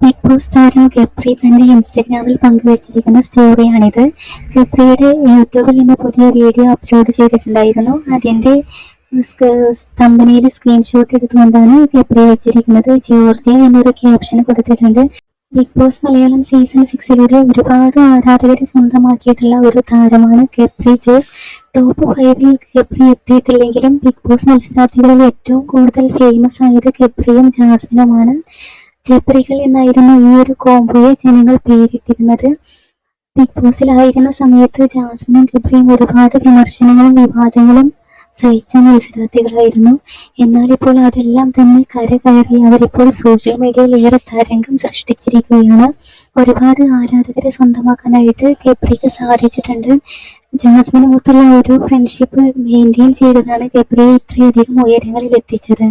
Big boss താരം ഗബ്രി തന്റെ ഇൻസ്റ്റഗ്രാമിൽ പങ്കുവച്ചിരിക്കുന്ന സ്റ്റോറിയാണിത്. ഗബ്രിയുടെ യൂട്യൂബിൽ നിന്ന് പുതിയ വീഡിയോ അപ്ലോഡ് ചെയ്തിട്ടുണ്ടായിരുന്നു. അതിന്റെ തമ്പനയിൽ സ്ക്രീൻഷോട്ട് എടുത്തുകൊണ്ടാണ് ഗബ്രി വെച്ചിരിക്കുന്നത്. ജോർജിയ എന്നൊരു ക്യാപ്ഷൻ കൊടുത്തിട്ടുണ്ട്. ബിഗ് ബോസ് മലയാളം സീസൺ 6 ഒരുപാട് ആരാധകരെ സ്വന്തമാക്കിയിട്ടുള്ള ഒരു താരമാണ് ഗബ്രി ജോസ്. ടോപ്പ് 5 ഗബ്രി എത്തിയിട്ടില്ലെങ്കിലും ബിഗ് ബോസ് മത്സരാർത്ഥികളിൽ ഏറ്റവും കൂടുതൽ ഫേമസ് ആയത് ഗബ്രിയും ജാസ്മിനുമാണ്. ജബ്രികൾ എന്നായിരുന്നു ഈ ഒരു കോംബോയെ ജനങ്ങൾ പേരിട്ടിരുന്നത്. ബിഗ് ബോസിലായിരുന്ന സമയത്ത് ജാസ്മിനും ഗബ്രിയും ഒരുപാട് വിമർശനങ്ങളും വിവാദങ്ങളും സഹിച്ച മത്സരാർത്ഥികളായിരുന്നു. എന്നാൽ ഇപ്പോൾ അതെല്ലാം തന്നെ കരകയറി അവരിപ്പോൾ സോഷ്യൽ മീഡിയയിൽ ഏറെ തരംഗം സൃഷ്ടിച്ചിരിക്കുകയാണ്. ഒരുപാട് ആരാധകരെ സ്വന്തമാക്കാനായിട്ട് ഗബ്രിക്ക് സാധിച്ചിട്ടുണ്ട്. ജാസ്മിനുമൊത്തുള്ള ഒരു ഫ്രണ്ട്ഷിപ്പ് മെയിൻറ്റെയിൻ ചെയ്തതാണ് ഗബ്രിയെ ഇത്രയധികം ഉയരങ്ങളിൽ എത്തിച്ചത്.